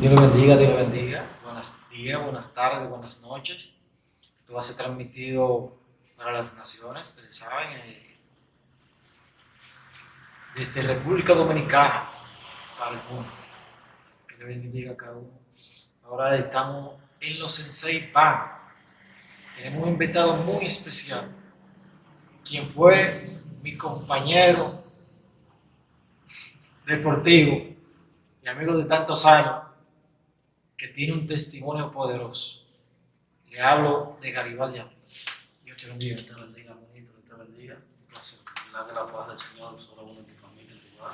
Dios le bendiga, Dios le bendiga. Buenos días, buenas tardes, buenas noches. Esto va a ser transmitido para las naciones, ustedes saben, desde República Dominicana para el mundo. Que le bendiga a cada uno. Ahora estamos en los Sensei Band. Tenemos un invitado muy especial, quien fue mi compañero deportivo y amigo de tantos años, que tiene un testimonio poderoso. Le hablo de Garibaldi. Dios te bendiga. Dios te bendiga, ministro, Dios te bendiga. Un placer. Que la paz del Señor sobre uno en tu familia, en tu hogar.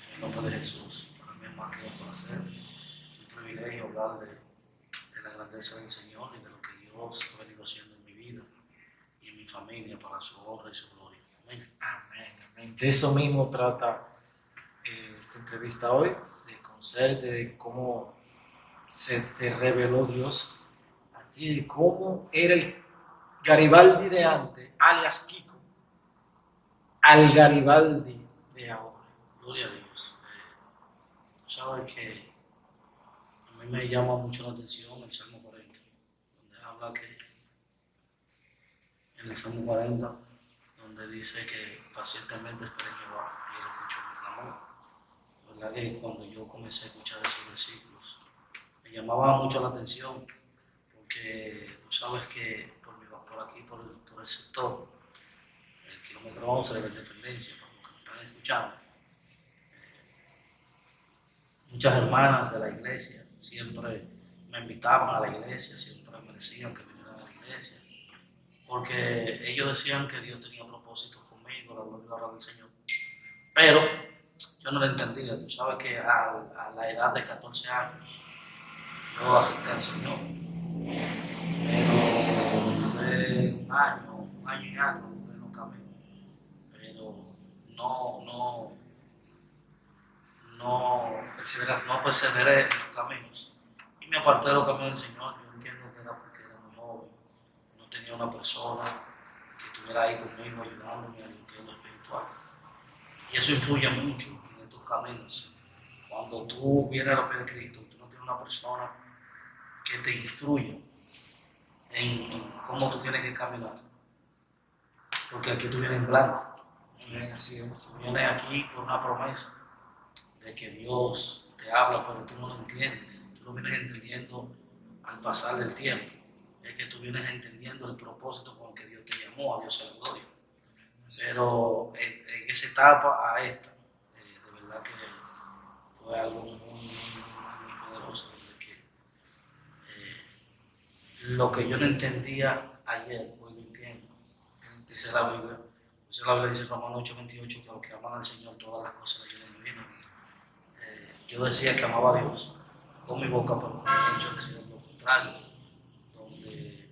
En el nombre de Jesús, para mí es más que un placer, un privilegio hablar de la grandeza del Señor y de lo que Dios ha venido haciendo en mi vida y en mi familia para su honra y su gloria. Amén. Amén, amén. De eso mismo trata esta entrevista hoy, de conocerte, de cómo se te reveló Dios a ti, de cómo era el Garibaldi de antes, alias Kiko, al Garibaldi de ahora. Gloria a Dios. Tú sabes que a mí me llama mucho la atención el Salmo 40, donde habla que en el Salmo 40, donde dice que pacientemente esperé en Jehová y él escuchó mi clamor. La verdad que cuando yo comencé a escuchar esos versículos, me llamaba mucho la atención, porque tú sabes que por aquí, por el sector, el kilómetro 11 de la Independencia, para los que me están escuchando, muchas hermanas de la iglesia siempre me invitaban a la iglesia, siempre me decían que vinieran a la iglesia, porque ellos decían que Dios tenía propósitos conmigo, la gloria y la honra del Señor. Pero yo no lo entendía. Tú sabes que a la edad de 14 años yo acepté al Señor, pero de un año y algo en los caminos, pero no, no, no perseveré en los caminos y me aparté de los caminos del Señor. Yo entiendo que era porque era muy joven, no tenía una persona que estuviera ahí conmigo ayudándome en lo que es lo espiritual. Y eso influye mucho en estos caminos. Cuando tú vienes a los pies de Cristo, tú no tienes una persona que te instruya en cómo tú tienes que caminar. Porque aquí tú vienes en blanco. Así es. Tú vienes aquí por una promesa de que Dios te habla, pero tú no lo entiendes. Tú lo vienes entendiendo al pasar del tiempo. Es que tú vienes entendiendo el propósito con el que Dios te llamó, a Dios a la gloria. Pero en esa etapa a esta, de verdad que fue algo muy poderoso, de que lo que yo no entendía ayer, hoy lo entiendo. Dice la Biblia, dice Romanos 8:28, que a los que aman al Señor todas las cosas le ayudan bien. Yo decía que amaba a Dios con mi boca, pero con mi hecho decía lo contrario, donde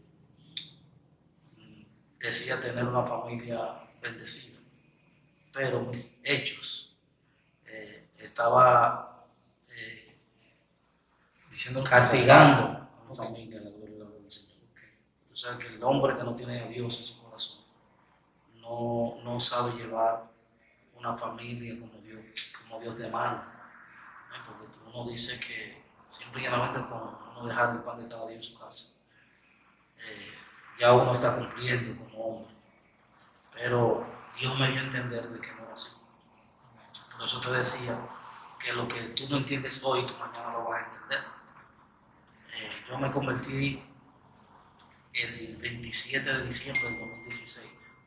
decía tener una familia bendecida, pero mis hechos estaba Diciendo castigando a mi familia, la gloria del Señor. Tú sabes que el hombre que no tiene a Dios en su corazón no sabe llevar una familia como Dios demanda. Porque uno dice que siempre y llanamente con uno dejar el pan de cada día en su casa, ya uno está cumpliendo como hombre. Pero Dios me dio a entender de que no era así. Por eso te decía que lo que tú no entiendes hoy, tú mañana lo vas a entender. Yo me convertí el 27 de diciembre del 2016,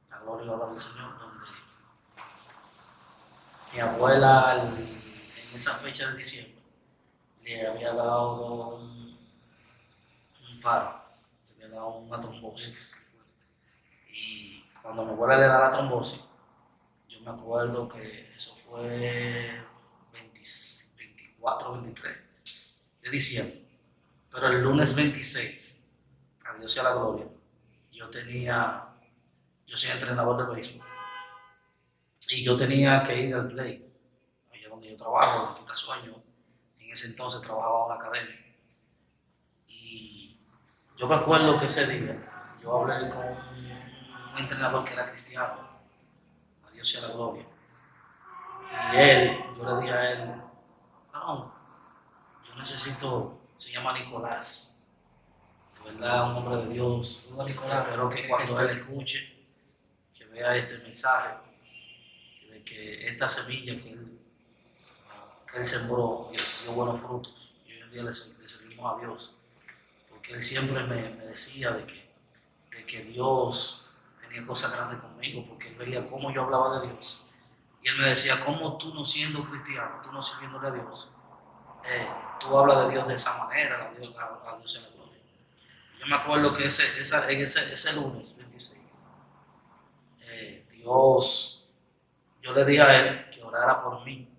la gloria y la honra del Señor, donde mi abuela en esa fecha de diciembre le había dado un paro, le había dado una trombosis. Y cuando mi abuela le da la trombosis, yo me acuerdo que eso fue 24 o 23 de diciembre. Pero el lunes 26, a Dios sea la gloria, yo soy entrenador de béisbol y yo tenía que ir al play, allá donde yo trabajo, en Quitasueño. En ese entonces trabajaba en una academia. Y yo me acuerdo que ese día yo hablé con un entrenador que era cristiano, a Dios sea la gloria. Y yo le dije a él, no, yo necesito, se llama Nicolás, de verdad, un hombre de Dios. Nicolás, Espero que cuando él escuche, que vea este mensaje, de que esta semilla que él sembró dio buenos frutos. Y hoy en día le servimos a Dios, porque él siempre me decía de que Dios tenía cosas grandes conmigo, porque él veía cómo yo hablaba de Dios. Y él me decía, ¿cómo tú no siendo cristiano, tú no sirviéndole a Dios, tú hablas de Dios de esa manera, a Dios en la gloria? Yo me acuerdo que ese lunes 26, Dios, yo le dije a él que orara por mí,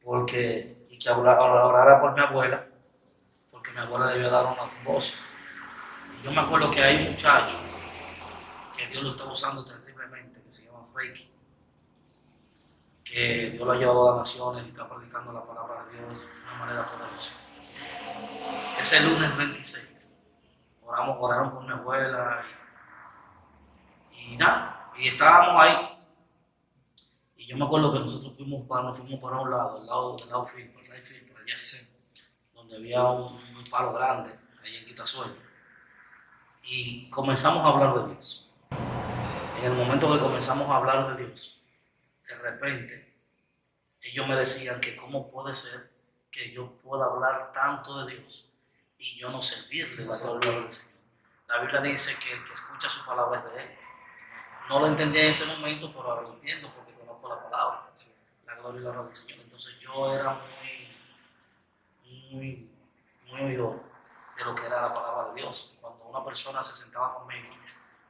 y que orara por mi abuela, porque mi abuela le iba a dar una trombosis. Y yo me acuerdo que hay un muchacho que Dios lo está usando terriblemente, que se llama Freaky, que Dios lo ha llevado a las naciones y está predicando la palabra de Dios de una manera poderosa. Ese lunes 26, oraron por mi abuela y nada, y estábamos ahí. Y yo me acuerdo que nosotros nos fuimos para un lado, del lado field, por el right field, por allá, donde había un palo grande, ahí en Quitasuelo. Y comenzamos a hablar de Dios. En el momento que comenzamos a hablar de Dios, de repente, ellos me decían que cómo puede ser que yo pueda hablar tanto de Dios y yo no servirle la palabra del Señor. La Biblia dice que el que escucha su palabra es de Él. No lo entendía en ese momento, pero ahora lo entiendo porque conozco la palabra, la gloria y la honra del Señor. Entonces yo era muy oidor de lo que era la palabra de Dios. Cuando una persona se sentaba conmigo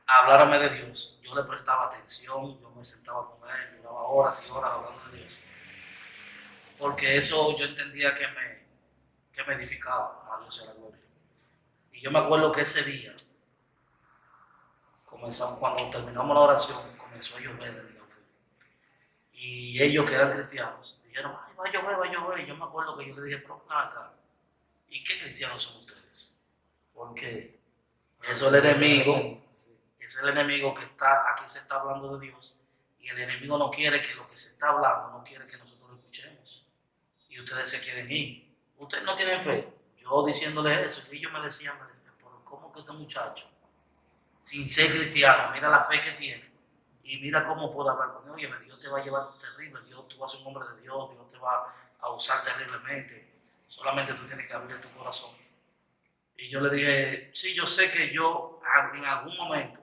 a hablarme de Dios, yo le prestaba atención, yo me sentaba con él, duraba horas y horas hablando de Dios. Porque eso yo entendía que me edificaba, a Dios sea la gloria. Y yo me acuerdo que ese día, cuando terminamos la oración, comenzó a llover en el Galfín. Y ellos que eran cristianos dijeron, ay, va a llover. Y yo me acuerdo que yo le dije, pero acá, ¿y qué cristianos son ustedes? Porque eso es el enemigo, es el enemigo que aquí se está hablando de Dios, y el enemigo no quiere que lo que se está hablando, no quiere que nosotros lo escuchemos. Y ustedes se quieren ir. Ustedes no tienen fe. Yo diciéndole eso, y ellos me decían, pero ¿cómo que este muchacho, sin ser cristiano, mira la fe que tiene y mira cómo puede hablar conmigo? Oye, Dios te va a llevar terrible, tú vas a ser un hombre de Dios, Dios te va a usar terriblemente, solamente tú tienes que abrir tu corazón. Y yo le dije, sí, yo sé que yo en algún momento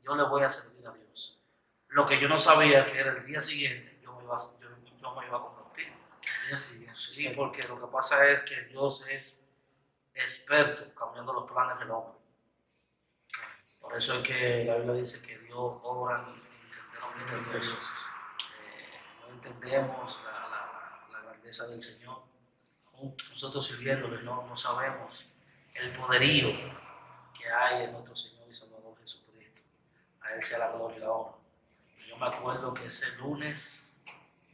yo le voy a servir a Dios. Lo que yo no sabía que era el día siguiente yo me iba a convertir. Sí, porque lo que pasa es que Dios es experto cambiando los planes del hombre. Por eso es que la Biblia dice que Dios obra en senderos misteriosos. No entendemos la grandeza del Señor. Nosotros sirviéndole no sabemos el poderío que hay en nuestro Señor y Salvador Jesucristo. A Él sea la gloria y la honra. Y yo me acuerdo que ese lunes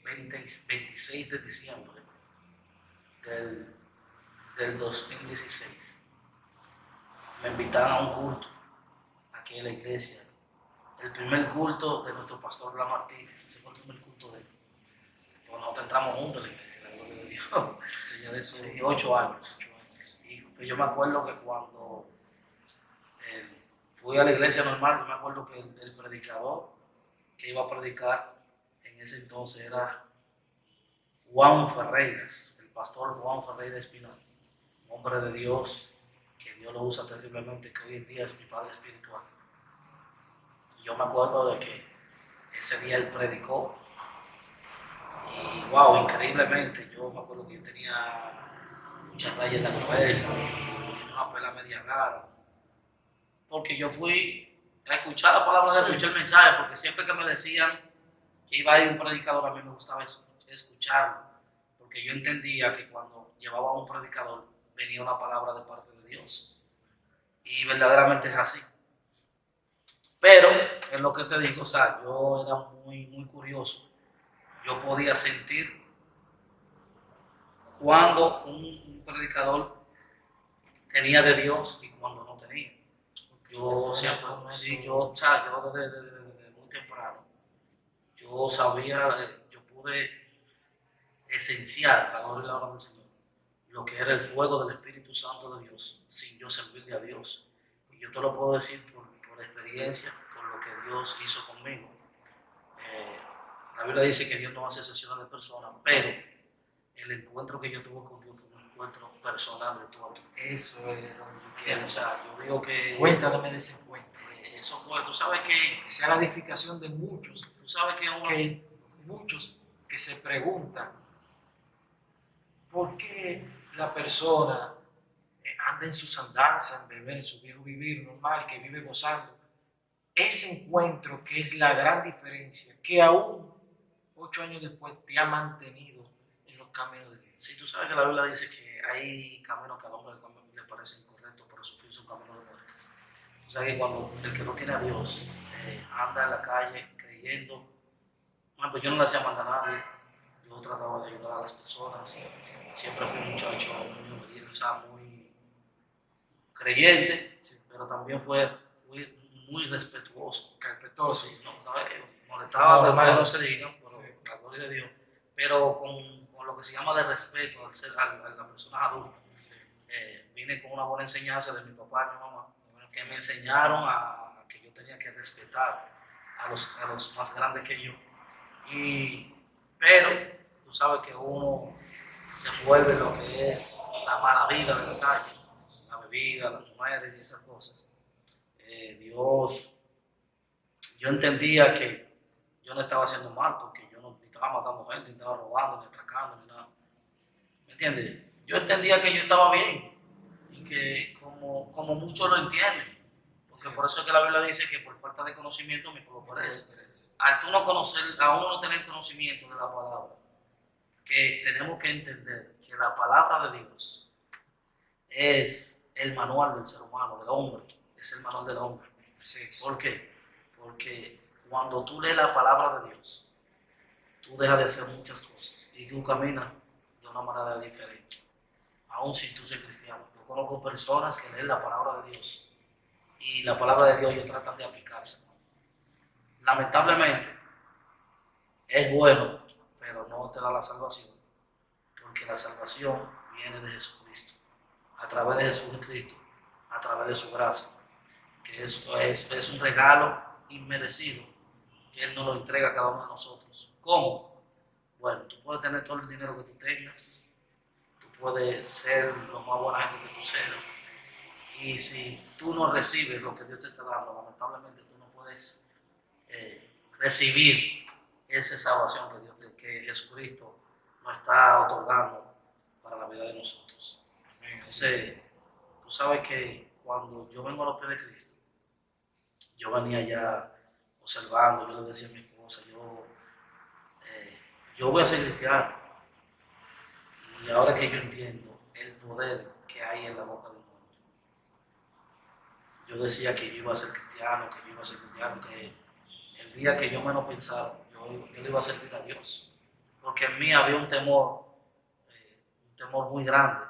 26 de diciembre del 2016 me invitaron a un culto aquí en la iglesia. El primer culto de nuestro pastor Blas Martínez, ese fue el primer culto de él. Pues nosotros entramos juntos en la iglesia, la gloria de Dios. Sí, ya de eso. Sí, 8 años. Y yo me acuerdo que cuando fui a la iglesia normal, yo me acuerdo que el predicador que iba a predicar en ese entonces era Juan Ferreiras, el pastor Juan Ferreira Espinal, un hombre de Dios que Dios lo usa terriblemente, que hoy en día es mi padre espiritual. Y yo me acuerdo de que ese día él predicó y wow, increíblemente, yo me acuerdo que yo tenía muchas rayas en la cabeza, una pela media rara, porque yo fui a escuchar la palabra de Dios, escuchar el mensaje, porque siempre que me decían que iba a ir un predicador, a mí me gustaba escucharlo, porque yo entendía que cuando llevaba a un predicador venía una palabra de parte de Dios, y verdaderamente es así. Pero es lo que te digo, o sea, yo era muy curioso. Yo podía sentir cuando un predicador tenía de Dios y cuando no tenía. Yo siempre, sí, yo desde muy temprano, yo sabía, yo pude esenciar la gloria y la honra del Señor lo que era el fuego del Espíritu Santo de Dios sin yo servirle a Dios. Y yo te lo puedo decir por experiencia, por lo que Dios hizo conmigo. La Biblia dice que Dios no hace excepciones de personas, pero el encuentro que yo tuve con Dios fue un encuentro personal de tú a tú. Eso es lo que yo quiero. O sea, yo digo que... Cuéntame de ese encuentro. Eso fue, tú sabes que sea la edificación de muchos. Tú sabes que muchos que se preguntan por qué la persona anda en sus andanzas, en beber, en su viejo vivir normal, que vive gozando. Ese encuentro que es la gran diferencia, que aún 8 años después te ha mantenido en los caminos de Dios. Sí, tú sabes que la Biblia dice que hay caminos que al hombre le parecen correctos, pero su fin son caminos de muertes. O sea que cuando el que no tiene a Dios anda en la calle creyendo, bueno, pues yo no le hacía mandar a nadie, yo trataba de ayudar a las personas, siempre fui un muchacho muy obediente, o sea, muy creyente, sí, pero también fui muy respetuoso. Respetuoso. Sí, no, ¿sabes? Molestaba, pero no se diga, por sí, la gloria de Dios, pero con lo que se llama de respeto a las personas adultas. Sí. Vine con una buena enseñanza de mi papá y mi mamá, que me enseñaron a que yo tenía que respetar a los más grandes que yo. Pero tú sabes que uno se envuelve en lo que es la mala vida de la calle, la bebida, las mujeres y esas cosas. Yo entendía que yo no estaba haciendo mal porque yo no ni estaba matando gente, ni estaba robando, ni atracando, ni nada. ¿Me entiendes? Yo entendía que yo estaba bien y que como muchos lo entienden. Porque por eso es que la Biblia dice que por falta de conocimiento mi pueblo perece. Al tú no conocer, a uno no tener conocimiento de la palabra, que tenemos que entender que la palabra de Dios es el manual del ser humano, del hombre, es el manual del hombre. Sí. ¿Por qué? Porque cuando tú lees la palabra de Dios, tú dejas de hacer muchas cosas y tú caminas de una manera diferente, aun si tú eres cristiano. Yo conozco personas que leen la palabra de Dios y la palabra de Dios ellos tratan de aplicarse. Lamentablemente, es bueno, pero no te da la salvación, porque la salvación viene de Jesucristo, a través de Jesucristo, a través de su gracia, que es un regalo inmerecido, que Él nos lo entrega a cada uno de nosotros. ¿Cómo? Bueno, tú puedes tener todo el dinero que tú tengas, tú puedes ser lo más buena gente que tú seas, y si tú no recibes lo que Dios te está dando, lamentablemente tú no puedes recibir esa salvación que Jesucristo nos está otorgando para la vida de nosotros. Entonces, tú sabes que cuando yo vengo a los pies de Cristo, yo venía ya observando, yo le decía a mi esposa, yo voy a ser cristiano. Y ahora que yo entiendo el poder que hay en la boca de un hombre, yo decía que yo iba a ser cristiano, que el día que yo menos pensaba, yo le iba a servir a Dios. Porque en mí había un temor muy grande.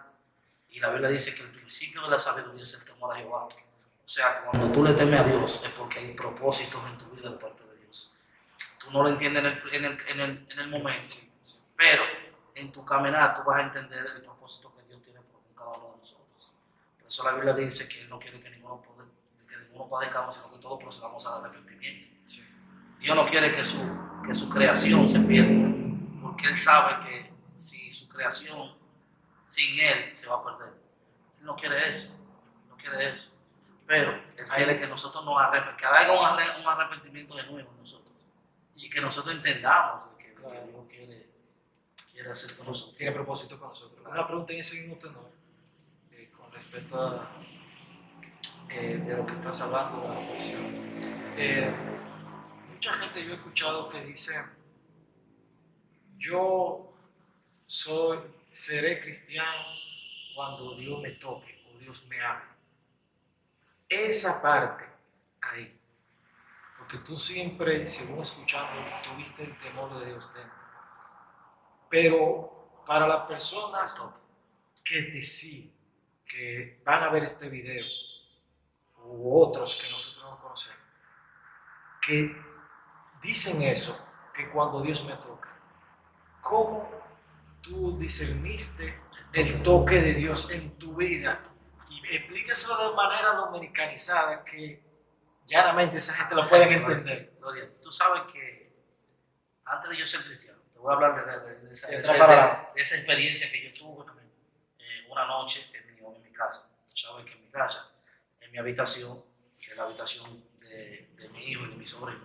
Y la Biblia dice que el principio de la sabiduría es el temor a Jehová. O sea, cuando tú le temes a Dios es porque hay propósitos en tu vida de parte de Dios. Tú no lo entiendes en el momento, pero en tu caminar tú vas a entender el propósito que Dios tiene por cada uno de nosotros. Por eso la Biblia dice que Él no quiere que ninguno padezcamos, sino que todos procedamos al arrepentimiento. Sí. Dios no quiere que su creación se pierda, porque Él sabe que si su creación sin Él se va a perder. Él no quiere eso, pero Él quiere que nosotros que haya un arrepentimiento genuino en nosotros y que nosotros entendamos que Dios quiere hacer con nosotros. Tiene propósito con nosotros. Una pregunta en ese mismo tenor, con respecto a de lo que estás hablando, de la porción. Mucha gente yo he escuchado que dice, yo seré cristiano cuando Dios me toque o Dios me hable. Esa parte ahí, porque tú siempre, según escuchando, tuviste el temor de Dios dentro. Pero para las personas que te siguen, que van a ver este video, u otros que nosotros no conocemos, que dicen eso, que cuando Dios me toca, ¿cómo tú discerniste el toque de Dios en tu vida? Y explícaselo de manera dominicanizada que llanamente esa gente lo pueden entender. Gloria, tú sabes que antes de yo ser cristiano, te voy a hablar de esa experiencia que yo tuve una noche en mi casa. Tú sabes que en mi casa, en mi habitación, que es la habitación de mi hijo y de mi sobrino,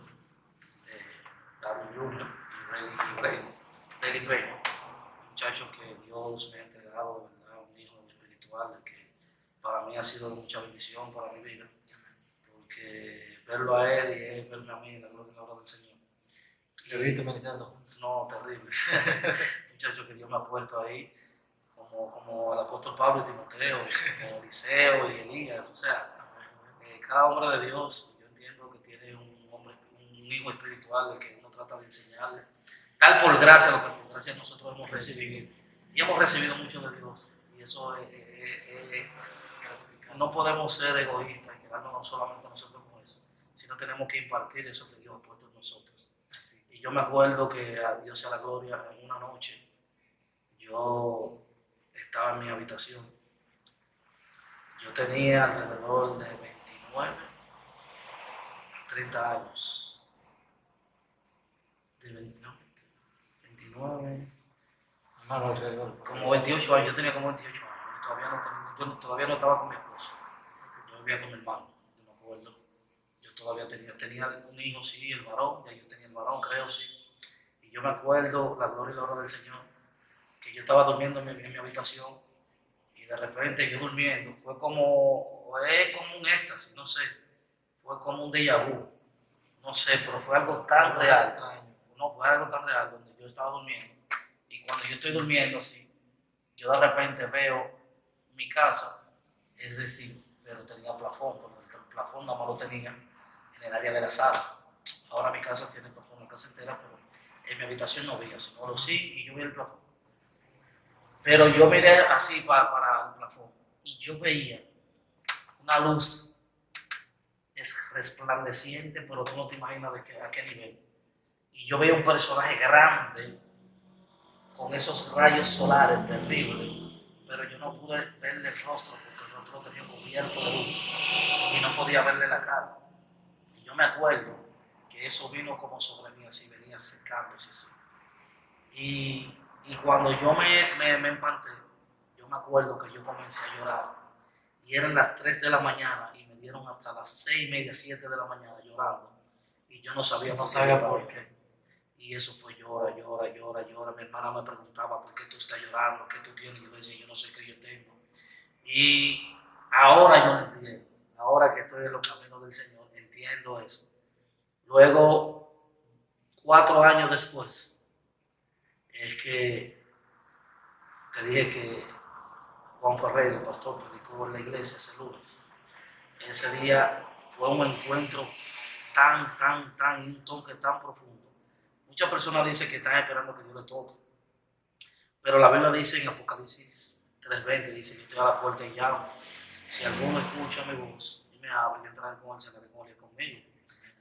Darwin Jr. y Rayleigh Reynolds, muchachos que Dios me ha entregado, de verdad, un hijo espiritual que para mí ha sido de mucha bendición para mi vida, porque verlo a él y él verme a mí, la gloria del Señor. ¿Te viste meditando? No, terrible. Muchachos que Dios me ha puesto ahí, como el apóstol Pablo y Timoteo, como Eliseo y Elías, o sea, cada hombre de Dios, yo entiendo que tiene un hijo espiritual de que uno trata de enseñarle, tal por gracia, lo que por gracia nosotros hemos recibido. Y hemos recibido mucho de Dios, y eso no podemos ser egoístas y quedarnos solamente nosotros con eso, sino tenemos que impartir eso que Dios ha puesto en nosotros. Y yo me acuerdo que a Dios sea la gloria, en una noche yo estaba en mi habitación. Yo tenía alrededor de 29 a 30 años. De 29. Hermano, alrededor. Como 28 años, yo tenía como 28 años. Yo todavía no estaba con mi esposo. Yo vivía con mi hermano, yo me acuerdo. Yo todavía tenía un hijo, sí, el varón, ya yo tenía el varón, creo, sí. Y yo me acuerdo, la gloria y la honra del Señor, que yo estaba durmiendo en mi habitación y de repente yo durmiendo, fue como un éxtasis, no sé, fue como un déjà vu, no sé, pero fue algo tan real, no, fue algo tan real donde yo estaba durmiendo y cuando yo estoy durmiendo así, yo de repente veo mi casa, es decir, pero tenía plafón, pero el plafón nada más lo tenía en el área de la sala. Ahora mi casa tiene plafón, la casa entera, pero en mi habitación no veía, sino lo sí y yo vi el plafón. Pero yo miré así para el plafón y yo veía una luz resplandeciente, pero tú no te imaginas a qué nivel. Y yo veía un personaje grande con esos rayos solares terribles, pero yo no pude verle el rostro porque el rostro lo tenía cubierto de luz y no podía verle la cara. Y yo me acuerdo que eso vino como sobre mí, así venía secándose así. Y cuando yo me empanté, yo me acuerdo que yo comencé a llorar. Y eran las 3 de la mañana y me dieron hasta las 6:30, 7 de la mañana llorando. Y yo no sabía por qué. Y eso fue llora. Mi hermana me preguntaba por qué tú estás llorando, qué tú tienes. Y yo decía, yo no sé qué yo tengo. Y ahora yo lo entiendo. Ahora que estoy en los caminos del Señor, entiendo eso. Luego, 4 años después, es que te dije que Juan Ferreira, el pastor, predicó en la iglesia ese lunes. Ese día fue un encuentro tan, y un toque tan profundo. Muchas personas dicen que están esperando que Dios le toque. Pero la Biblia dice en Apocalipsis 3:20, dice que estoy a la puerta y llamo. Si alguno escucha mi voz y me abre, y entraré con él, cenaré con él y conmigo.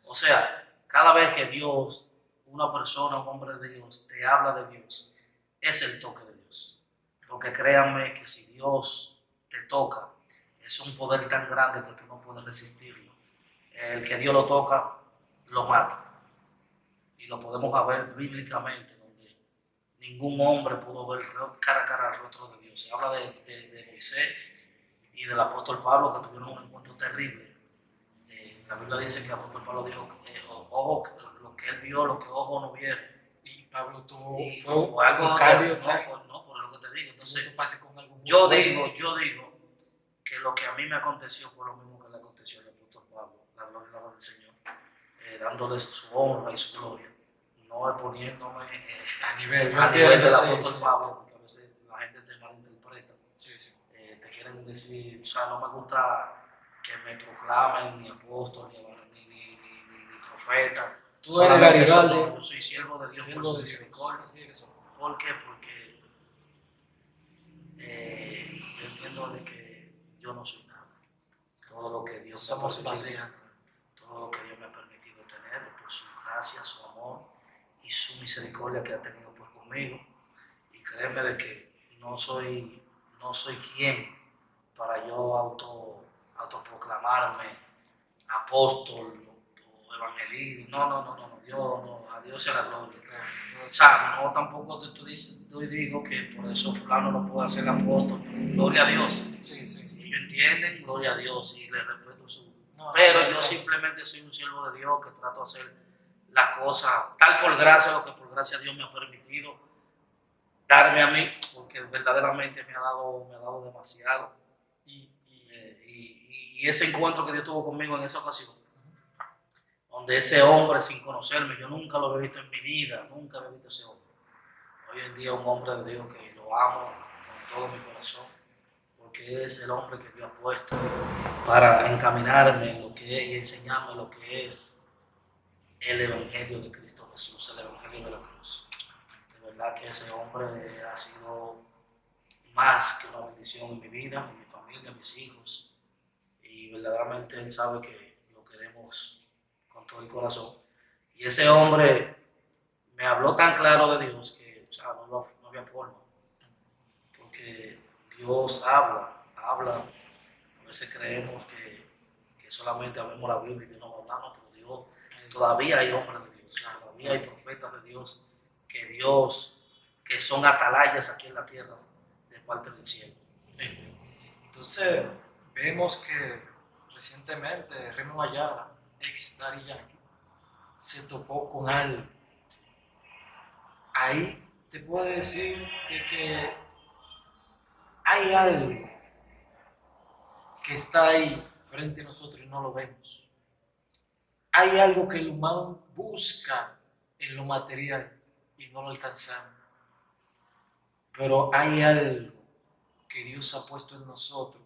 O sea, cada vez que Dios, una persona, un hombre de Dios, te habla de Dios, es el toque de Dios. Porque créanme que si Dios te toca, es un poder tan grande que tú no puedes resistirlo. El que Dios lo toca, lo mata. Y lo podemos ver bíblicamente, donde ningún hombre pudo ver cara a cara el rostro de Dios. Se habla de Moisés y del apóstol Pablo, que tuvieron un encuentro terrible. La Biblia dice que el apóstol Pablo dijo, ojo, lo que él vio, lo que ojo no vieron. Y Pablo tuvo fue algo un cambio. No, por lo que te digo. Entonces, con algo yo digo que lo que a mí me aconteció fue lo mismo que le aconteció al apóstol Pablo, la gloria del Señor, dándole su honra y su gloria, no exponiéndome a nivel del apóstol Pablo, porque a veces la gente te malinterpreta. Te quieren decir, o sea, no me gusta que me proclamen ni apóstol, ni profeta. Tú eres Garibaldi. Yo soy siervo de Dios por su misericordia. ¿Por qué? Porque yo entiendo de que yo no soy nada. Todo lo que Dios me ha permitido, todo lo que Dios me ha permitido tener por su gracia, su amor y su misericordia que ha tenido pues conmigo. Y créeme de que no soy quien para yo autoproclamarme apóstol o evangelista. No, Dios, no, a Dios sea la gloria. O sea, no tampoco te digo que por eso fulano no puede ser apóstol. Gloria a Dios. Sí. Si ellos entienden, gloria a Dios y les respeto su... No, pero yo simplemente soy un siervo de Dios que trato de hacer las cosas tal por gracia, lo que por gracia Dios me ha permitido darme a mí, porque verdaderamente me ha dado demasiado. Y ese encuentro que Dios tuvo conmigo en esa ocasión, donde ese hombre sin conocerme, yo nunca lo había visto en mi vida, nunca había visto ese hombre. Hoy en día un hombre de Dios que lo amo con todo mi corazón, porque es el hombre que Dios ha puesto para encaminarme en lo que es y enseñarme lo que es el Evangelio de Cristo Jesús, el Evangelio de la cruz. De verdad que ese hombre ha sido más que una bendición en mi vida, en mi familia, en mis hijos, y verdaderamente él sabe que lo queremos con todo el corazón. Y ese hombre me habló tan claro de Dios que, o sea, no había forma, porque Dios habla. A veces creemos que solamente hablemos la Biblia y Dios no va a hablarnos, pero Dios, todavía hay hombres de Dios, todavía hay profetas de Dios, que son atalayas aquí en la tierra de parte del cielo. Entonces, vemos que recientemente Remo Ayala, ex Daddy Yankee, se topó con algo. Ahí te puedo decir que hay algo que está ahí frente a nosotros y no lo vemos. Hay algo que el humano busca en lo material y no lo alcanzamos. Pero hay algo que Dios ha puesto en nosotros,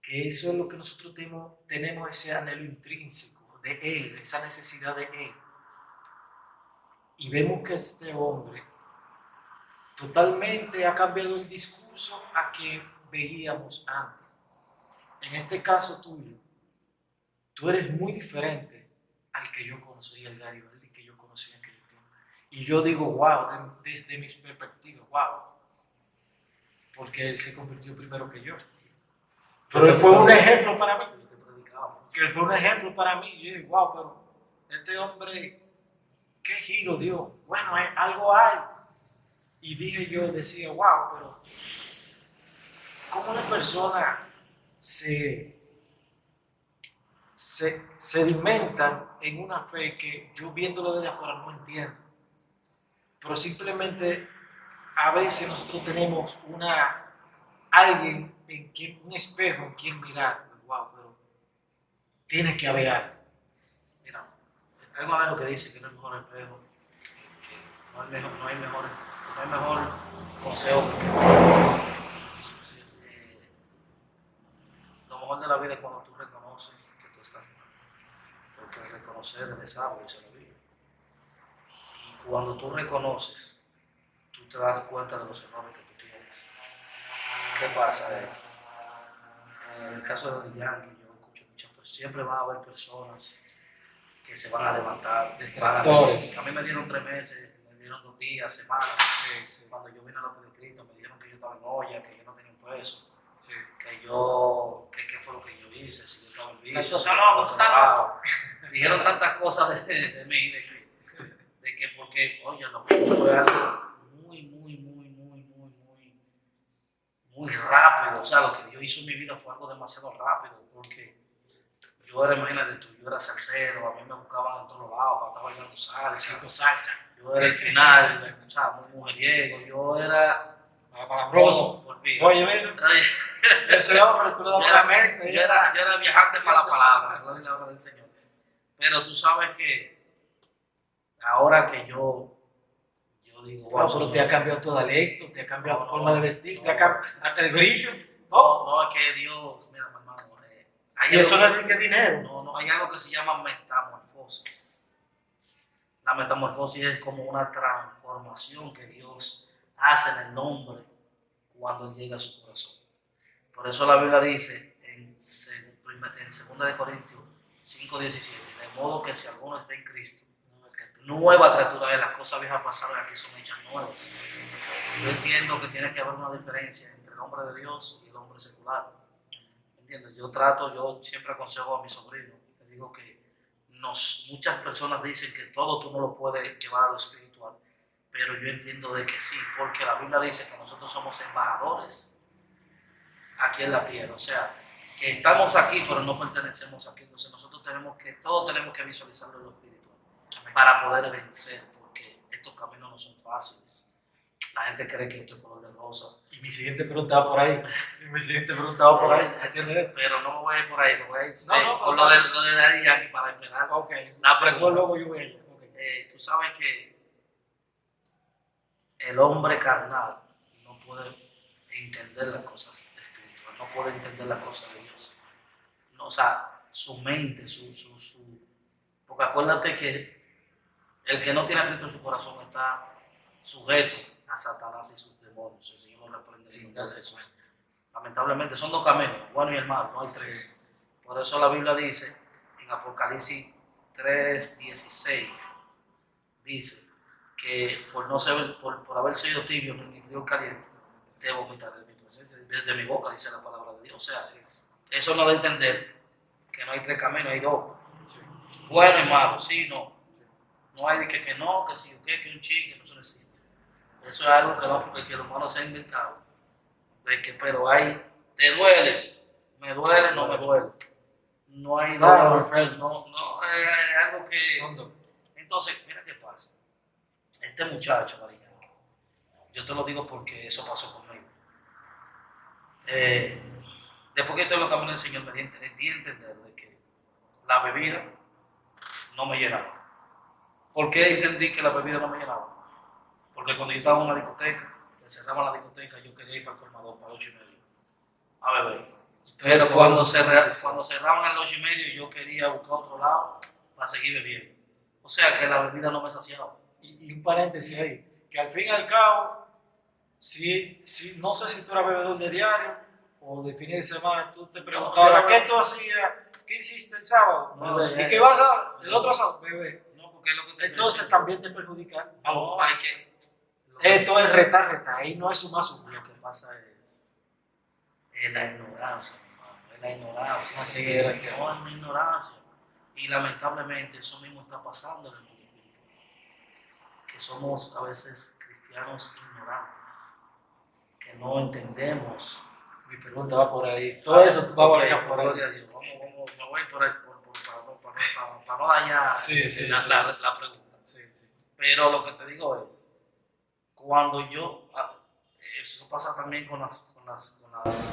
que eso es lo que nosotros tenemos ese anhelo intrínseco de Él, esa necesidad de Él. Y vemos que este hombre totalmente ha cambiado el discurso a que veíamos antes. En este caso tuyo, tú eres muy diferente al que yo conocí, al Garibaldi que yo conocí en aquel tiempo. Y yo digo, wow, desde mi perspectiva, wow. Porque él se convirtió primero que yo. Pero él fue un ejemplo para mí. Que él fue un ejemplo para mí. Y yo dije, wow, pero este hombre, ¿qué giro dio? Bueno, algo hay. Y decía, wow, pero ¿cómo una persona se sedimentan en una fe que yo viéndolo desde afuera no entiendo? Pero simplemente a veces nosotros tenemos alguien un espejo en quien mirar. Wow, pero tiene que haber algo. Mira, hay un amigo que dice que no hay mejor espejo, que no hay mejor consejo que lo mejor de la vida es cuando tú reconoces que tú estás mal, porque el reconocer es de sabio y se lo vive. Y cuando tú reconoces, tú te das cuenta de los errores que tú tienes. ¿Qué pasa? En el caso de Daddy Yankee, yo escucho muchas personas, siempre van a haber personas que se van a levantar, distractores. A mí me dieron 3 meses, me dieron 2 días, semanas. Sí. Cuando yo vine a la Cristo me dijeron que yo estaba en olla, que yo no tenía un peso. Sí. ¿Qué fue lo que yo hice? Si yo estaba en vicio. Esto está loco, tú estás loco. Dijeron tantas cosas de mí, de que porque, oye, no, fue algo muy rápido. O sea, lo que Dios hizo en mi vida fue algo demasiado rápido, porque yo era, imagínate tú, yo era salsero, a mí me buscaban en todos lados para estar bailando salsa. Yo era el final, o sea, muy mujeriego, yo era... Palabroso. Oye, mira, ese hombre, tú le dabas la mente. Yo era viajante para la palabra, gloria a la obra del Señor. Pero tú sabes que ahora que yo digo, wow, pero te ha cambiado tu dialecto, te ha cambiado tu forma de vestir, te ha cambiado hasta el brillo. No, es que Dios, mira, mi hermano. Y eso no es de dinero. No, hay algo que se llama metamorfosis. La metamorfosis es como una transformación que Dios hace en el hombre cuando él llega a su corazón. Por eso la Biblia dice en 2 de Corintios 5:17, de modo que si alguno está en Cristo, nueva criatura es, las cosas viejas pasaron y aquí son hechas nuevas. Yo entiendo que tiene que haber una diferencia entre el hombre de Dios y el hombre secular. ¿Entiendes? Yo siempre aconsejo a mi sobrino, le digo que muchas personas dicen que todo tú no lo puedes llevar a lo espiritual, pero yo entiendo de que sí, porque la Biblia dice que nosotros somos embajadores aquí en la tierra, o sea, que estamos aquí pero no pertenecemos aquí, entonces todos tenemos que visualizarlo en lo espiritual para poder vencer, porque estos caminos no son fáciles. La gente cree que esto es color de rosa. Y mi siguiente pregunta va por ahí. ¿Entiendes? Pero no me voy a ir por ahí, me voy a ir con lo de Daddy Yankee para esperar. Ok. La pregunta. Luego yo voy a ir. Okay. Tú sabes que el hombre carnal no puede entender las cosas espirituales, no puede entender las cosas de Dios. No, o sea, su mente, porque acuérdate que el que no tiene a Cristo en su corazón está sujeto a Satanás y sus demonios. El Señor lo reprende sin de eso. Lamentablemente son dos caminos, el bueno y el malo, no hay tres. Sí. Por eso la Biblia dice en Apocalipsis 3:16, dice que por haber sido tibio ni frío caliente, te vomitaré de mi presencia, desde mi boca, dice la palabra de Dios. O sea, eso no da a entender que no hay tres caminos, hay dos. Sí. Bueno y malo, sí, no. Sí. No hay que no, que sí, que un chingue, eso no existe. Eso es algo que los humanos se han inventado. Pero hay, te duele, me duele, no me duele. No hay dolor, no, es algo que... Entonces, mira qué pasa. Este muchacho, Daddy Yankee, yo te lo digo porque eso pasó conmigo. Después que estoy en los caminos del Señor, me di a entender de que la bebida no me llenaba. ¿Por qué entendí que la bebida no me llenaba? Porque cuando yo estaba en una discoteca, que cerraban la discoteca, yo quería ir para el colmador, para 8:30, a beber. Pero cuando cerraban a las 8:30, yo quería buscar otro lado para seguir bebiendo. O sea que la bebida no me saciaba. Y un paréntesis ahí, que al fin y al cabo, no sé si tú eras bebedor de diario o de fin de semana, tú te preguntabas, ¿qué tú hacías? ¿Qué hiciste el sábado? ¿Y qué vas a el otro sábado? Bebé. No, porque es lo que te entonces también te perjudica. No, hay que... Esto es reta, ahí no es suma. Lo que pasa es la ignorancia, hermano, es la ignorancia. Así era que... No, es una ignorancia. Y lamentablemente eso mismo está pasando en el mundo espiritual. Que somos a veces cristianos ignorantes, que no entendemos. Mi pregunta va por ahí. Todo eso va por ahí. Gloria a Dios. Me voy por ahí para no dañar la pregunta. Sí. Pero lo que te digo es, cuando eso pasa también con las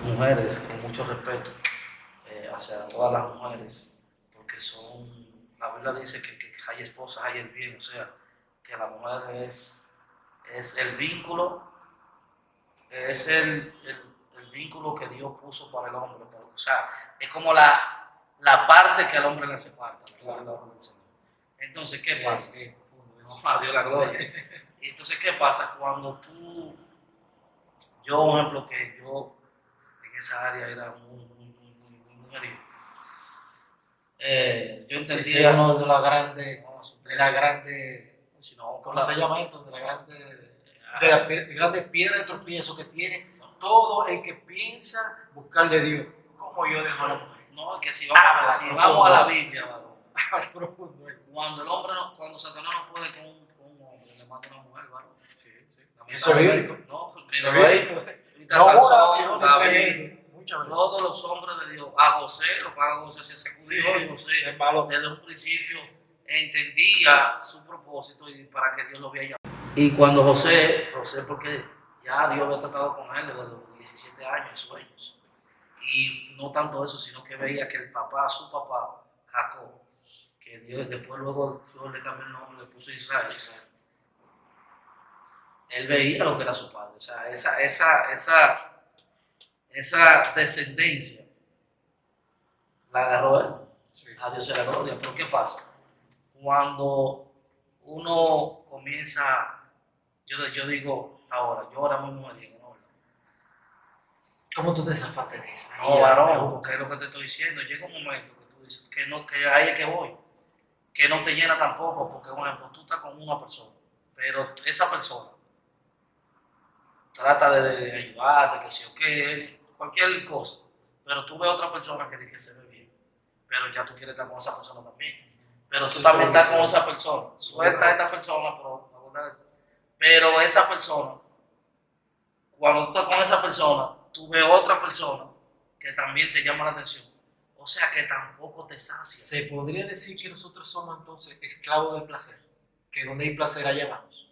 mujeres, con mucho respeto hacia todas las mujeres, porque la Biblia dice que hay esposas, hay el bien, o sea, que la mujer es el vínculo, es el vínculo que Dios puso para el hombre, o sea, es como la parte que al hombre le hace falta, claro. Entonces, ¿qué pasa? A Dios la gloria. Entonces, ¿qué pasa? Cuando yo, un ejemplo, que yo en esa área era muy herido. Yo entendía... uno de las grandes, ¿cómo se llama esto? De las grandes piedras de tropiezo que tiene todo el que piensa buscar de Dios. ¿Cómo yo dejo a la mujer? No, es que si vamos a la Biblia, cuando Satanás no puede con un hombre, le manda una mujer, varón. Sí. Eso es bíblico. No, todos los hombres de Dios, a José, lo para José se sacudió, y José desde un principio entendía su propósito y para que Dios lo había llamado. Y cuando José, porque ya Dios había tratado con él desde los 17 años en sueños. Y no tanto eso, sino que veía que su papá, Jacob, que luego Dios le cambió el nombre, le puso Israel. Él veía lo que era su padre, o sea, esa descendencia la agarró él. Sí. A Dios sea la gloria. Pero ¿qué pasa? Cuando uno comienza, yo digo ahora mismo me digo, no. ¿Cómo tú te zafaste de eso? No, varón, porque es lo que te estoy diciendo. Llega un momento que tú dices que ahí es que voy. que no te llena tampoco, porque, por ejemplo, tú estás con una persona, pero esa persona trata de ayudarte, que si o qué, cualquier cosa, pero tú ves otra persona que dice que se ve bien, pero ya tú quieres estar con esa persona también, pero tú también estás con esa persona, suelta a esta persona, pero esa persona, cuando tú estás con esa persona, tú ves otra persona que también te llama la atención, o sea que tampoco te sacia. Se podría decir que nosotros somos entonces esclavos del placer, que donde hay placer allá vamos.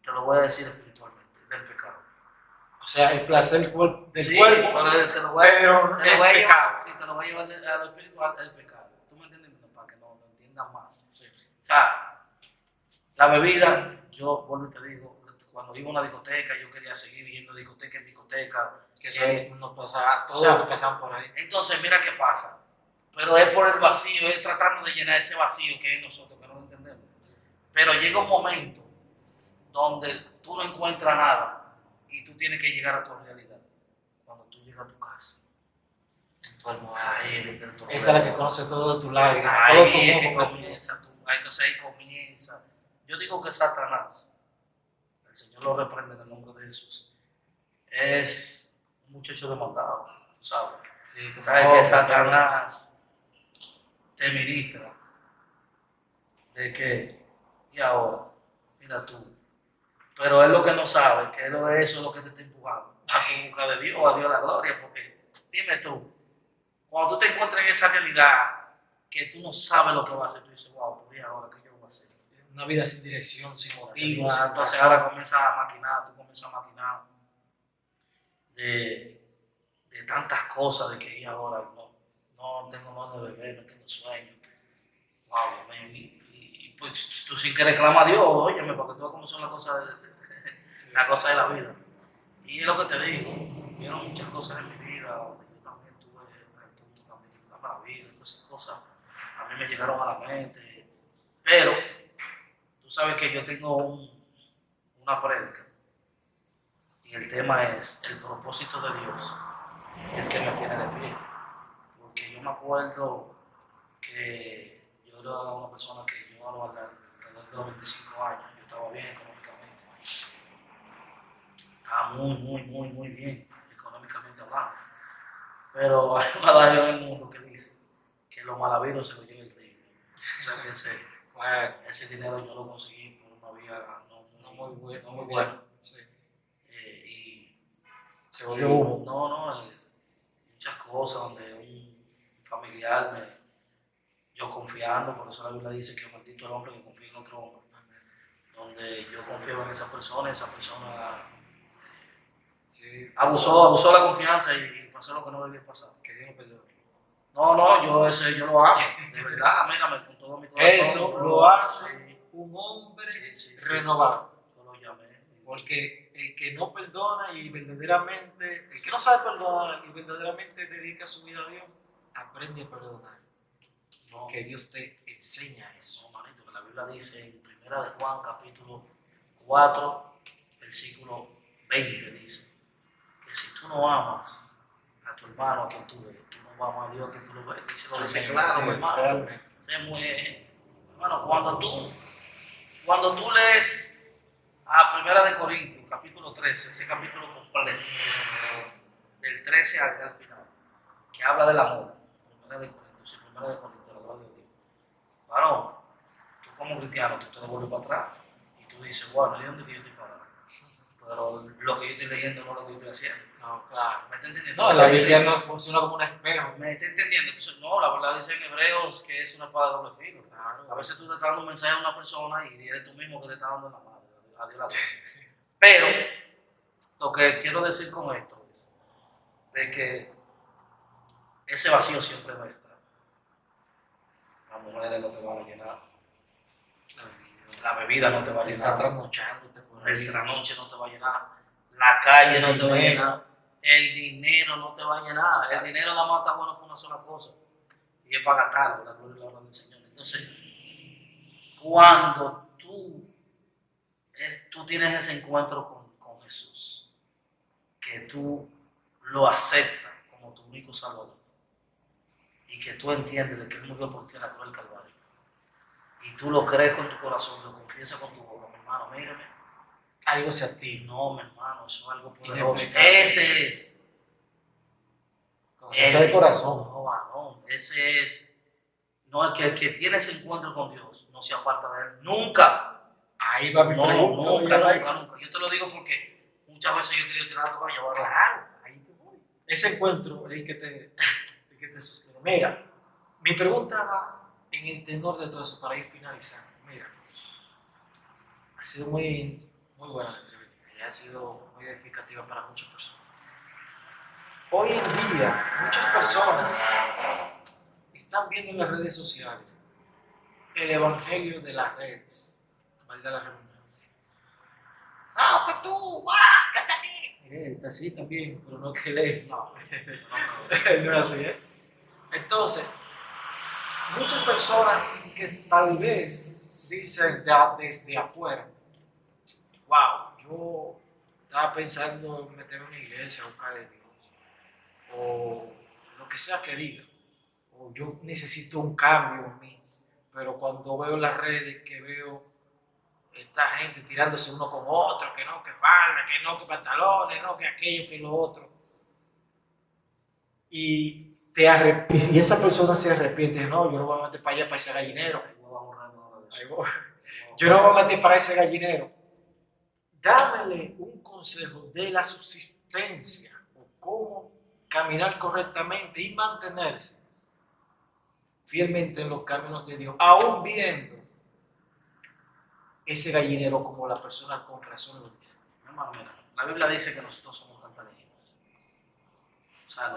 Te lo voy a decir espiritualmente, del pecado. O sea, el placer del cuerpo, pero te lo voy a, pero es pecado. Sí, te lo voy a llevar a lo espiritual, el pecado. ¿Tú me entiendes? Para que lo entiendan más. Sí. O sea, la bebida, yo vuelvo y te digo, cuando iba a una discoteca, yo quería seguir viendo discoteca en discoteca. Que eso nos pasaba, todo lo que pasaban por ahí. Entonces, mira qué pasa. Pero es por el vacío, es tratando de llenar ese vacío que es nosotros, que no lo entendemos. Pero llega un momento donde tú no encuentras nada y tú tienes que llegar a tu realidad. Cuando tú llegas a tu casa, en tu almohada, esa es la que conoce todo tu lágrima, ahí todo tu es que mundo. comienza, entonces ahí comienza. Yo digo que Satanás, el Señor lo reprende en el nombre de Jesús, es un muchacho demandado, ¿sabes? Sí, ¿Sabes que Satanás te ministra? De que, y ahora, mira tú. Pero él lo que no sabe, que eso es lo que te está empujando a tu busca de Dios, a Dios la gloria, porque dime tú, cuando tú te encuentras en esa realidad, que tú no sabes lo que vas a hacer, tú dices, wow, pues ahora qué yo voy a hacer. Una vida sin dirección, sin motivo. Entonces ahora comienzas a maquinar, tú comienzas a maquinar de tantas cosas, de que y ahora no tengo ganas de beber, no tengo sueño. Wow, Dios mío. Y pues tú sin que reclama a Dios, óyeme, porque tú ves cómo son las cosas la cosa de la vida. Y es lo que te digo, vieron muchas cosas en mi vida, donde yo también tuve en el punto también de quitarme la vida, todas esas cosas a mí me llegaron a la mente. Pero tú sabes que yo tengo una prédica y el tema es el propósito de Dios es que me tiene de pie. Porque yo me acuerdo que yo era una persona que yo alrededor de los 25 años, yo estaba bien económicamente. Estaba muy bien, económicamente hablando. Pero hay un adagio en el mundo que dice que lo mal habido se lo lleva el río. O sea que ese dinero yo lo conseguí por una vía no muy buena. Sí. Y se volvió humo. Muchas cosas donde un familiar yo confiando, por eso la Biblia dice que maldito el hombre que confía en otro hombre. Donde yo confiaba en esa persona sí, abusó la confianza y pasó lo que no debía pasar. Que Dios lo perdone. Yo lo amo, de verdad, mírame con todo mi corazón. Eso lo hace un hombre renovado. Yo lo llamé. Porque el que no perdona y verdaderamente, el que no sabe perdonar y verdaderamente dedica su vida a Dios, aprende a perdonar. No, que Dios te enseña eso. No, manito, que la Biblia dice en 1 de Juan, capítulo 4, versículo 20, dice que si tú no amas a tu hermano a quien tú ves, tú no amas a Dios a quien tú lo ves. Dice lo dice claro, sí, hermano. Realmente. Hermano, cuando tú lees a 1 de Corintios, capítulo 13, ese capítulo completo, del 13 al final, que habla del amor, 1 de Corintios, la gloria de Dios. Bueno, tú como cristiano, tú te devuelves para atrás y tú dices, bueno, ¿y dónde yo estoy parado? Pero lo que yo estoy leyendo no es lo que yo estoy haciendo. No, claro. ¿Me está entendiendo? No, la Biblia no funciona como un espejo. ¿Me está entendiendo? Entonces, no, la verdad dice en Hebreos que es una espada de doble filo. Claro. A veces tú te estás dando un mensaje a una persona y eres tú mismo que te estás dando la madre. A Dios la gloria. Pero, lo que quiero decir con esto es de que ese vacío siempre va a estar. Las mujeres no te van a llenar. La bebida no te va a llenar. Está trasnochándote por ahí. El trasnoche no te va a llenar. La calle no te va a llenar. El dinero no te va a llenar. El dinero nada más está bueno para una sola cosa. Y es para gastarlo, la gloria y la honra del Señor. Entonces, cuando tú tienes ese encuentro con Jesús, que tú lo aceptas como tu único Salvador, y que tú entiendes de que Él murió por ti en la cruz del Calvario, y tú lo crees con tu corazón, lo confiesas con tu boca, mi hermano, mírame, Algo se activa. no, mi hermano, eso es algo poderoso. Inexplicable. Ese es Conciencia de corazón. no, varón, ese es, no, el que tiene ese encuentro con Dios no se aparta de él, nunca. Ahí va mi No, pregunta. nunca. Yo te lo digo porque muchas veces yo he querido tirar la toalla, varón. Claro, ahí te voy. Ese encuentro es el que te sostiene. Mira, mi pregunta va en el tenor de todo eso para ir finalizando. Mira, ha sido muy buena la entrevista y ha sido muy edificativa para muchas personas. Hoy en día, muchas personas están viendo en las redes sociales el evangelio de las redes, valga la redundancia. ¡Ah, que tú! ¡Ah, que está aquí! Mire, está así también, pero no que lee. No, No es así, ¿eh? Entonces, muchas personas que tal vez dicen desde afuera, wow, yo estaba pensando en meterme en una iglesia, a buscar de Dios, o lo que sea que diga, o yo necesito un cambio en mí, pero cuando veo las redes, que veo esta gente tirándose uno con otro, que no, que falda, que no, que pantalones, no, que aquello, que lo otro, y y esa persona se arrepiente, no, yo no voy a meter para allá, para ese gallinero, yo no voy a meter para ese gallinero. Dámele un consejo de la subsistencia o cómo caminar correctamente y mantenerse fielmente en los caminos de Dios, aún viendo ese gallinero como la persona con razón lo dice. hermano, mira, la Biblia dice que nosotros somos cantarillas. O sea,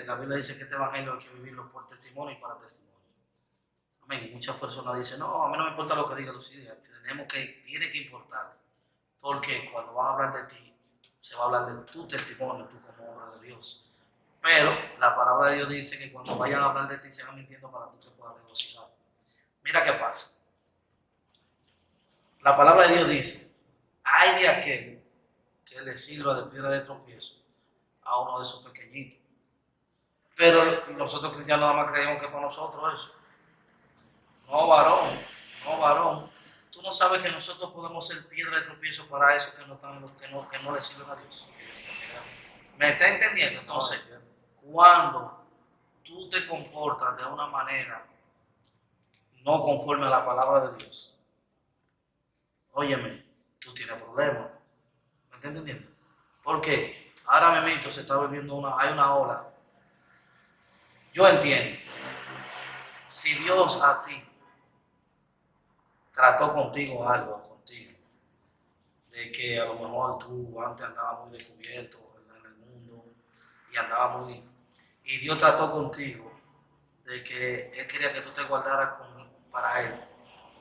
la Biblia dice que este evangelio hay que vivirlo por testimonio y para testimonio. Amén. Y muchas personas dicen, no, a mí no me importa lo que diga Lucía, tiene que importar. Porque cuando van a hablar de ti, se va a hablar de tu testimonio, tú como obra de Dios. Pero la palabra de Dios dice que cuando vayan a hablar de ti, se van mintiendo para que tú te puedas regocijar. Mira qué pasa. La palabra de Dios dice, hay de aquel que le sirva de piedra de tropiezo a uno de esos pequeñitos. Pero nosotros cristianos nada más creemos que es para nosotros eso. No, varón. Tú no sabes que nosotros podemos ser piedra de tropiezo para esos que no le sirven a Dios. ¿Me está entendiendo? Entonces, cuando tú te comportas de una manera no conforme a la palabra de Dios, óyeme, tú tienes problemas. ¿Me está entendiendo? Porque ahora mismo se está viviendo hay una ola. Yo entiendo. Si Dios a ti trató contigo, de que a lo mejor tú antes andabas muy descubierto en el mundo y Dios trató contigo de que Él quería que tú te guardaras para Él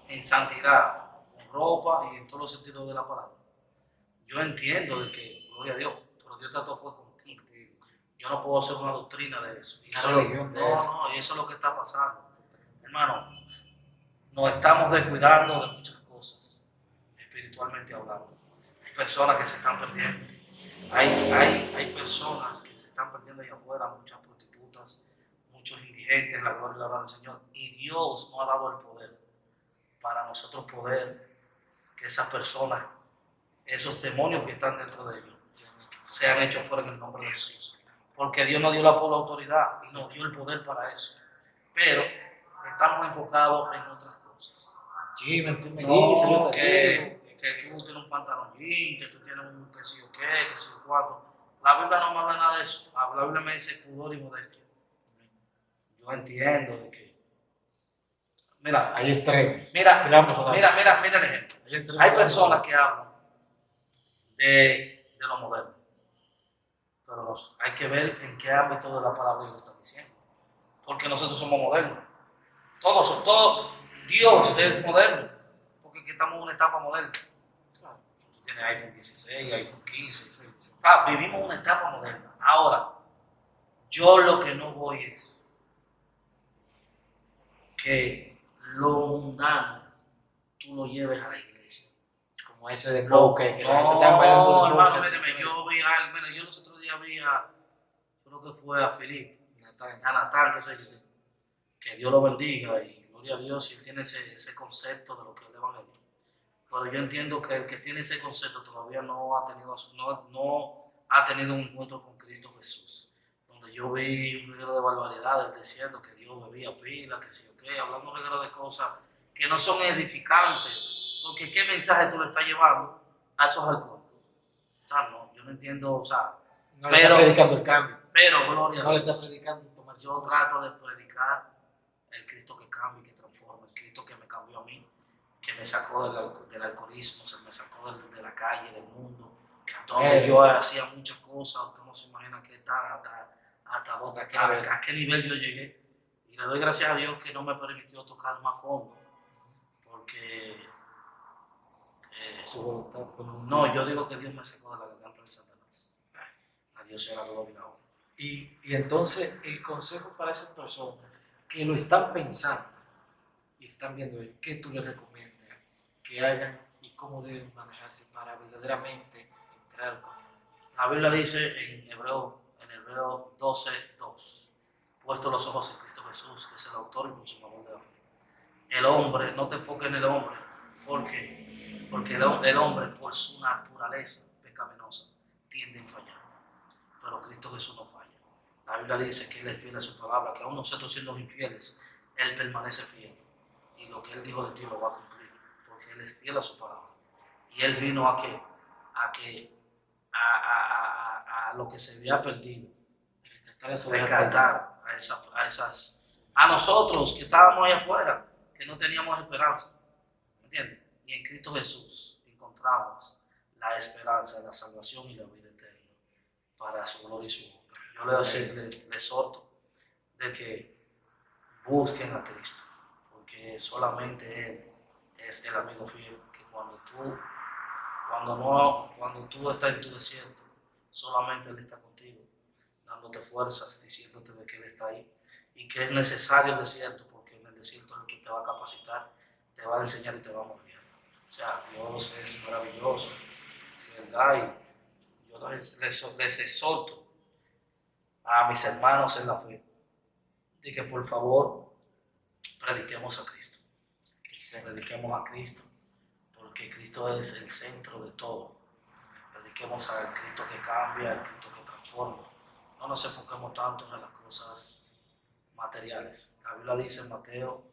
en santidad, con ropa y en todos los sentidos de la palabra. Yo entiendo de que, gloria a Dios, pero Dios trató fue contigo. Yo no puedo hacer una doctrina de eso. Y eso y eso es lo que está pasando. Hermano, nos estamos descuidando de muchas cosas, espiritualmente hablando. Hay personas que se están perdiendo. Hay personas que se están perdiendo allá afuera, muchas prostitutas, muchos indigentes, la gloria y la honra del Señor. Y Dios nos ha dado el poder para nosotros poder que esas personas, esos demonios que están dentro de ellos, sean hechos fuera en el nombre de Jesús. Porque Dios nos dio la autoridad y nos dio el poder para eso. Pero estamos enfocados en otras cosas. Sí, tú me dices, yo te digo. Que tú tienes un pantalón jean, que tú tienes un que sé yo qué, que sé yo cuánto. La Biblia no me habla nada de eso. La Biblia me dice pudor y modestia. Yo entiendo de que. Mira, hay extremos. Mira el ejemplo. Hay personas que hablan de lo moderno. Pero hay que ver en qué ámbito de la palabra Dios lo está diciendo. Porque nosotros somos modernos. Dios es moderno. Porque aquí estamos en una etapa moderna. Tú tienes iPhone 16, iPhone 15. Vivimos una etapa moderna. Ahora, yo lo que no voy es que lo mundano tú lo lleves a la iglesia. Como ese de Boca, que la gente está bailando de hermano, yo los otros días vi creo que fue a Felipe, a Natán, que Dios lo bendiga y gloria a Dios, y él tiene ese concepto de lo que es el Evangelio. Pero yo entiendo que el que tiene ese concepto todavía no ha tenido un encuentro con Cristo Jesús. Donde yo vi un reguero de barbaridades diciendo que Dios bebía pila, que sí o qué, hablando un reguero de cosas que no son edificantes. Porque ¿qué mensaje tú le estás llevando a esos alcohólicos? O sea, no, yo no entiendo, o sea, No le está predicando el cambio. Pero, gloria No a le Dios. está predicando tomar su Yo cosa. trato de predicar el Cristo que cambia y que transforma, el Cristo que me cambió a mí, que me sacó del alcoholismo, se me sacó de la calle, del mundo, donde yo hacía muchas cosas. Usted no se imagina que a qué nivel yo llegué. Y le doy gracias a Dios que no me permitió tocar más fondo, porque Su voluntad fue no, yo digo que Dios me sacó de la garganta de Satanás. A Dios sea la gloria y la honra. Y entonces el consejo para esas personas que lo están pensando y están viendo qué tú les recomiendas que hagan y cómo deben manejarse para verdaderamente entrar con él. La Biblia dice en Hebreo 12:2, puesto los ojos en Cristo Jesús, que es el autor y consumador de la fe. El hombre, no te enfoques en el hombre, ¿por qué? Porque el hombre por su naturaleza pecaminosa tiende a fallar, pero Cristo Jesús no falla. La Biblia dice que Él es fiel a su palabra, que aún nosotros siendo infieles, Él permanece fiel. Y lo que Él dijo de ti lo va a cumplir, porque Él es fiel a su palabra. Y Él vino a lo que se había perdido, rescatar a nosotros que estábamos ahí afuera, que no teníamos esperanza. ¿Me entiendes? Y en Cristo Jesús encontramos la esperanza, la salvación y la vida eterna para su gloria y su honra. Yo les exhorto de que busquen a Cristo, porque solamente Él es el amigo fiel, que cuando tú estás en tu desierto, solamente Él está contigo, dándote fuerzas, diciéndote de que Él está ahí y que es necesario el desierto, porque en el desierto es el que te va a capacitar, te va a enseñar y te va a moldear. O sea, Dios es maravilloso, ¿verdad? Y yo les exhorto a mis hermanos en la fe de que por favor prediquemos a Cristo. Prediquemos a Cristo, porque Cristo es el centro de todo. Prediquemos al Cristo que cambia, al Cristo que transforma. No nos enfoquemos tanto en las cosas materiales. La Biblia dice en Mateo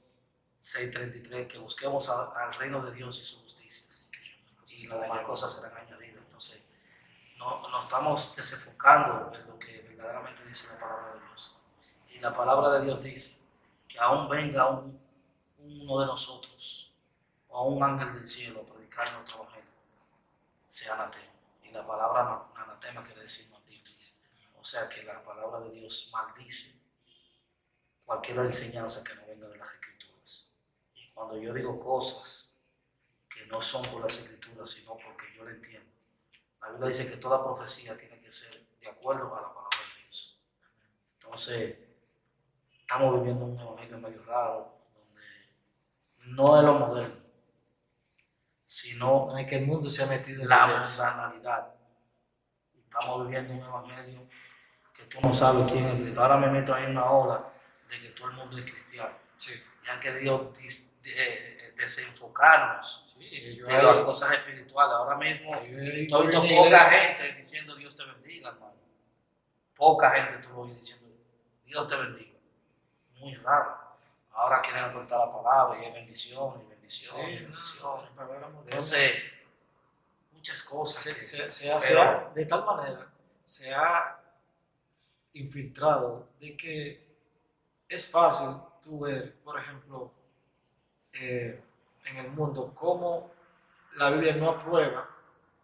6:33 que busquemos al reino de Dios y sus justicias, y las demás cosas serán añadidas. Entonces, no nos estamos desenfocando en lo que verdaderamente dice la palabra de Dios. Y la palabra de Dios dice que aún venga uno de nosotros o un ángel del cielo a predicar nuestro evangelio, sea anatema. Y la palabra anatema quiere decir maldito. O sea que la palabra de Dios maldice cualquier enseñanza que no venga de las Escrituras. Y cuando yo digo cosas que no son por las Escrituras, sino porque yo le entiendo, la Biblia dice que toda profecía tiene que ser de acuerdo a la palabra de Dios. Entonces, estamos viviendo un evangelio medio raro, donde no es lo moderno, sino que el mundo se ha metido en la mundanalidad. Estamos viviendo un evangelio que tú no sabes quién es. Ahora me meto ahí en una ola de que todo el mundo es cristiano. Sí. Y han querido desenfocarnos de las cosas espirituales. Ahora mismo he visto poca gente diciendo Dios te bendiga, hermano. Poca gente tú lo oyes diciendo Dios te bendiga. Muy raro. Ahora quieren cortar la palabra y es bendición y bendición y bendición. Entonces, muchas cosas. De tal manera se ha infiltrado de que es fácil tú ver, por ejemplo, en el mundo cómo la Biblia no aprueba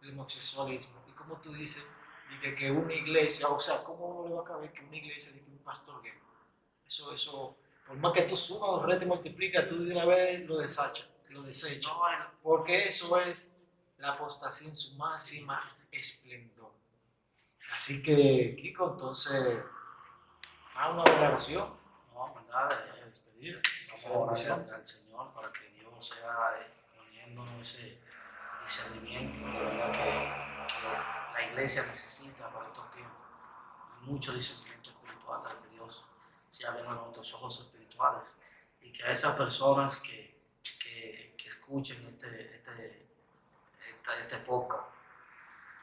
el homosexualismo y como tú dices que una iglesia, o sea, ¿cómo uno le va a caber que una iglesia de que un pastor gay? Eso, por más que tú sumas o rete multiplica, tú de una vez lo desechas, porque eso es la apostasía en su máxima esplendor. Así que, Kiko, entonces, una oración. No, ¿verdad? Despedida. Vamos a orar al Señor para que Dios sea poniéndonos ese discernimiento de verdad que la iglesia necesita para estos tiempos. Mucho discernimiento espiritual, para que Dios sea abriendo nuestros ojos espirituales y que a esas personas que escuchen este podcast,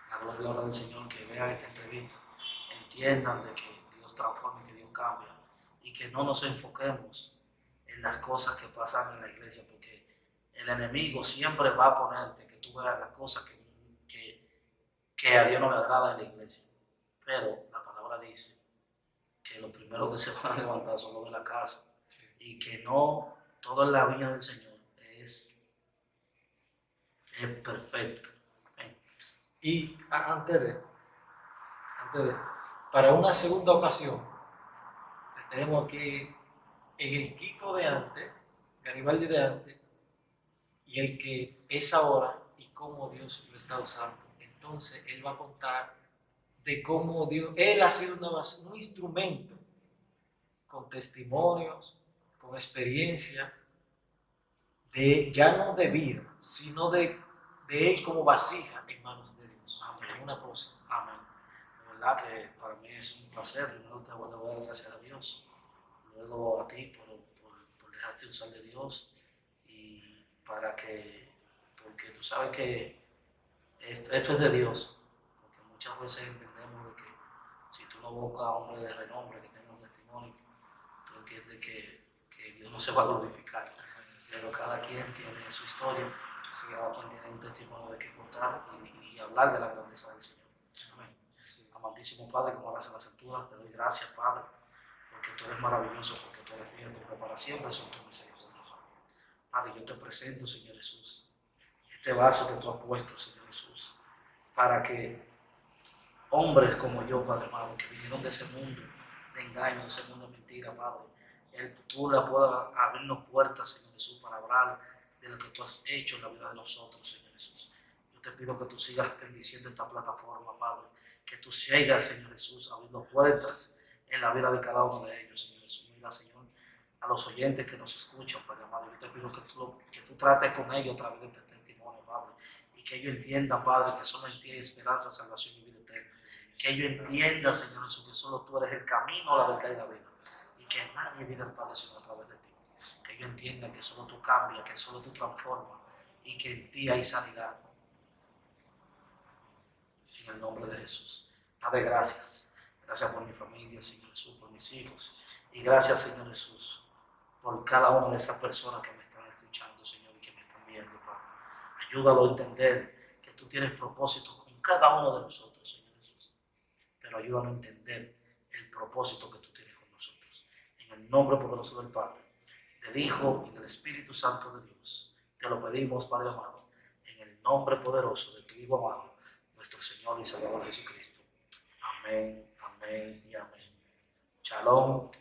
la gloria del Señor, que vean esta entrevista, entiendan de que Dios transforma y que Dios cambia, y que no nos enfoquemos en las cosas que pasan en la iglesia, porque el enemigo siempre va a ponerte que tú veas las cosas que a Dios no le agrada en la iglesia. Pero la palabra dice que lo primero que se van a levantar son los de la casa, y que no todo en la viña del Señor es perfecto. Y para una segunda ocasión, tenemos aquí en el Kiko de antes, Garibaldi de antes, y el que es ahora y cómo Dios lo está usando. Entonces, él va a contar de cómo Dios, él ha sido un instrumento con testimonios, con experiencia, ya no de vida, sino de él como vasija en manos de Dios. Amén. Una cosa. Amén. De verdad que para mí es un placer. Primero te voy a dar gracias a Dios, luego a ti por dejarte usar de Dios, y porque tú sabes que esto es de Dios, porque muchas veces entendemos de que si tú no buscas a hombres de renombre que tengan un testimonio, tú entiendes que Dios no se va a glorificar. Pero cada quien tiene su historia, cada quien tiene un testimonio de qué contar y hablar de la grandeza del Señor. Amén. Amantísimo Padre, como hablas en las alturas, te doy gracias, Padre, porque tú eres maravilloso, porque tú eres fiel, porque para siempre son tus misericordias. Padre, yo te presento, Señor Jesús, este vaso que tú has puesto, Señor Jesús, para que hombres como yo, Padre amado, que vinieron de ese mundo de engaño, de ese mundo de mentira, Padre, tú le puedas abrirnos puertas, Señor Jesús, para hablar de lo que tú has hecho en la vida de nosotros, Señor Jesús. Yo te pido que tú sigas bendiciendo esta plataforma, Padre, que tú sigas, Señor Jesús, abriendo puertas en la vida de cada uno de ellos, Señor Jesús. Mira, Señor, a los oyentes que nos escuchan, Padre amado, yo te pido que tú trates con ellos a través de este testimonio, Padre, y que ellos entiendan, Padre, que solo en ti hay esperanza, salvación y vida eterna. Que ellos entiendan, Señor Jesús, que solo tú eres el camino, la verdad y la vida, y que nadie viene al Padre sino a través de ti. Que ellos entiendan que solo tú cambias, que solo tú transformas, y que en ti hay sanidad. En el nombre de Jesús. Padre, gracias. Gracias por mi familia, Señor Jesús, por mis hijos. Y gracias, Señor Jesús, por cada una de esas personas que me están escuchando, Señor, y que me están viendo, Padre. Ayúdalo a entender que tú tienes propósitos con cada uno de nosotros, Señor Jesús. Pero ayúdalo a entender el propósito que tú tienes con nosotros. En el nombre poderoso del Padre, del Hijo y del Espíritu Santo de Dios, te lo pedimos, Padre amado, en el nombre poderoso de tu Hijo amado, nuestro Señor y Salvador Jesucristo. Amén, amén y amén. Shalom.